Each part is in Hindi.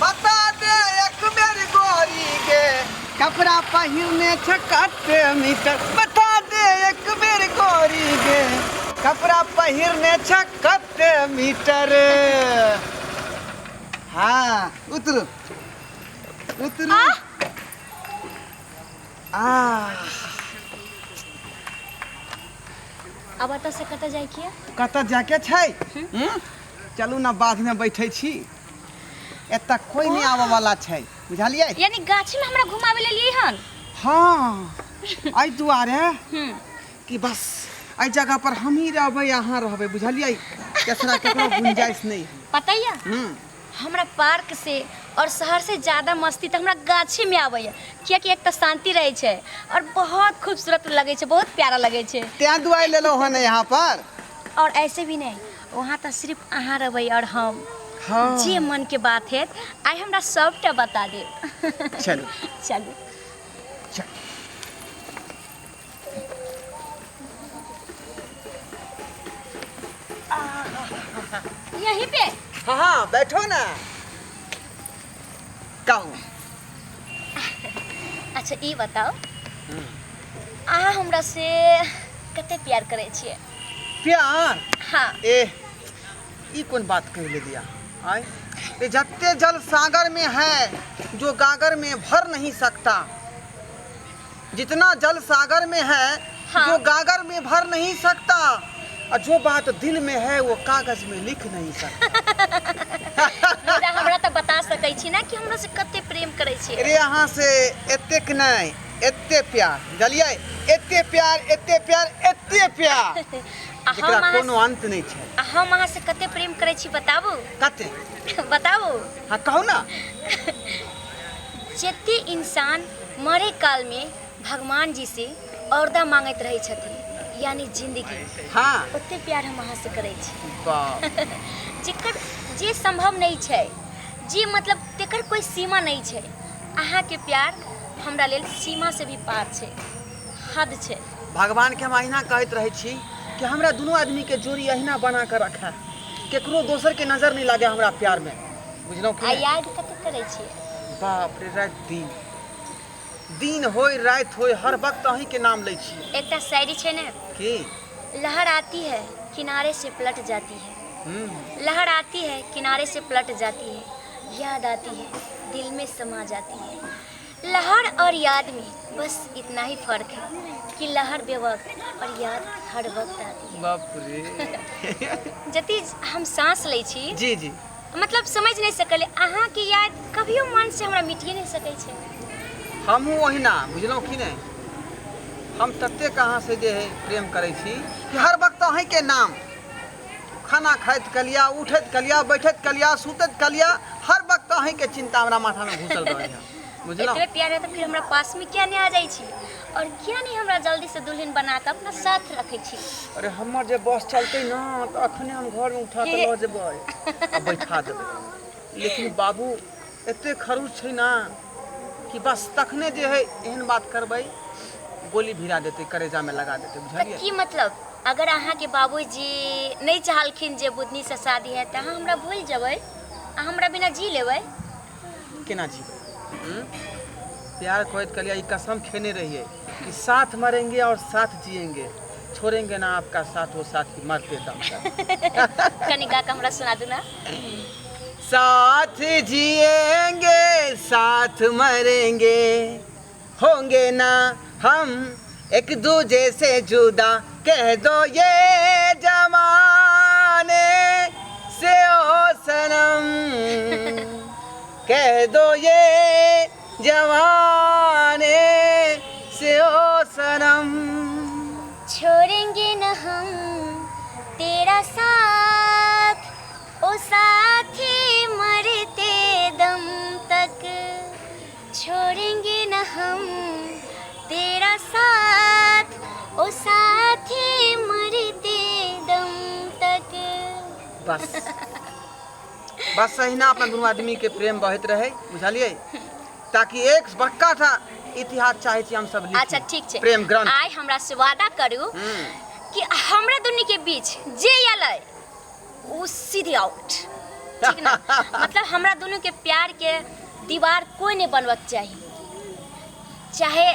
बता दे एक बेर गोरी गे कपड़ा पहिरने छ कते मीटर बता दे एक बेर गोरी गे कपड़ा पहिरने छ कते मीटर हाँ उतरू उतरू अब एतऽ से कतऽ जाय किया कतऽ जाके छै चलू ना बाध में बैठे छी एतऽ कोई नहीं आवे वाला छै बुझलियै यानी गाछी में हमरा घुमावे लेलियै हन हाँ आई दुआरे कि बस आई जगह पर हम ही रहबै अहाँ रहबै बुझलियै केसरा केकरो गुंजाइश नहीं पता है हमरा पार्क से और शहर से ज्यादा मस्ती तो हमरा गाछी में आवे है कि एक तो शांति रहे छे और बहुत खूबसूरत लगे छे बहुत प्यारा लगे छे त्या दुआई लेलो हन यहाँ पर और ऐसे भी नहीं वहाँ तो सिर्फ अहाँ रहबै और हम हाँ जे मन के बात है आई हमरा सबटा बता दे चलो चलो चल यहीं पे हाँ हाँ बैठो ना कहूँ अच्छा ये बताओ अहाँ हमरा से कते प्यार करे छिए प्यार हाँ ई कौन बात कह ले दिया आए ये जत्ते जल सागर में है जो गागर में भर नहीं सकता जितना जल सागर में है हाँ। जो गागर में भर नहीं सकता और जो बात दिल में है वो कागज में लिख नहीं सकता हमरा तो बता सकै छी ना कि हमरा से कते प्रेम करे छी अरे यहाँ से एतेक नहीं एते प्यार जलिए एते प्यार एते प्यार एते प्यार जेकरा कोनो अंत नहीं छै हम अहाँ से कते प्रेम करे छी बताबू कते बताबू हाँ कहू ना जते इंसान मरे काल में भगवान जी से औरदा मांगत रहे छथिन यानी जिंदगी हाँ ओते प्यार हम अहाँ से करे छी वाह जेकर जे संभव नहीं छै जे मतलब तेकर कोई सीमा नहीं छै अहाँ के प्यार हमरा लेल सीमा से भी पार छै हद छै भगवान के हम अहिना कहत रहे छी कि हमरा दोनों आदमी के जोड़ी अहिना बना कर रखा केकरो दोसर के नजर नहीं लागे हमरा प्यार में बुझलो कि याद कते करे छी बाप रे रात दिन दिन होय रात होय हर वक्त अहीं के नाम ले छी एकटा शायरी छै ने की लहर आती है किनारे से पलट जाती है लहर आती है किनारे से पलट जाती है याद आती है दिल में समा जाती है लहर और याद में बस इतना ही फर्क है कि लहर बेवक्त और याद हर वक्त आती है बाप रे जति हम सांस ले छी जी जी मतलब समझ नहीं सकले अहाँ के याद कभियो मन से हमरा मिटिए नहीं सकै छै हमहू ओहिना बुझलो कि नहीं हम तते कहाँ से जे है प्रेम करे छी कि हर वक्त अहीं के नाम खाना खाइत कलिया उठैत कलिया बैठैत कलिया सुतैत कलिया हर वक्त अहीं के चिंता हमरा माथा में घुसल रहे है बुझलो इतने प्यार है तो फिर हमरा पास में क्या नहीं आ जाई छी और क्या नहीं हमरा जल्दी से दुल्हन बना के अपना साथ रखे छी अरे हमर जे बस चलते ना तो अखने हम घर में उठा के ल जेबै आ बैठा देबै लेकिन बाबू एते खरूच छै ना कि बस तखने जे है एहन बात करबै गोली भिरा देते करेजा में लगा देते बुझलिए की मतलब अगर अहाँ के बाबूजी नहीं चाहलखिन जे बुदनी से शादी है त हमरा भूल जेबै आ हमरा बिना जी लेबै केना जीबै प्यार कोइत कलिया ई कसम खेने रहिए कि साथ मरेंगे और साथ जिएंगे छोड़ेंगे ना आपका साथ वो साथ ही मरते दम तक कनिका का हमरा सुना दू ना साथ जिएंगे साथ मरेंगे होंगे ना हम एक दूजे से जुदा कह दो ये जमाने से ओ सनम कह दो ये जमाने से ओ सनम छोड़ेंगे न हम तेरा साथ ओ साथी मरते दम तक छोड़ेंगे न हम तेरा साथ ओ साथी मरते दम तक बस बस अहिना अपना दोनों आदमी के प्रेम बहत रहे बुझलिए ताकि एक बक्का था इतिहास चाहे छी हम सब लिखी अच्छा ठीक छै प्रेम ग्रंथ आइ हमरा से वादा करू कि हमरा दुनी के बीच जे आलै उ सीधे आउट ठीक ना। मतलब हमरा दोनों के प्यार के दीवार कोई नहीं बनबक चाहिए, चाहे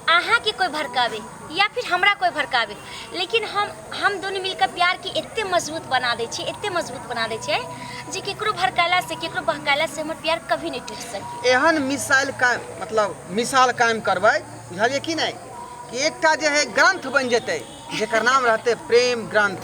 अहाँ के कोई भड़कावे या फिर हमरा कोई भड़कावे, लेकिन हम दोनों मिलकर प्यार की एते मजबूत बना दै छी, एते मजबूत बना दै छै जे केकरो भड़काला से केकरो बहकाला से हमर प्यार कभी नहीं टूट सके। एहन मिसाइल का मतलब मिसाल कायम करबै, बुझलिए कि नहीं, कि एकटा जे है ग्रंथ बन जेतै जेकर नाम रहते प्रेम ग्रंथ।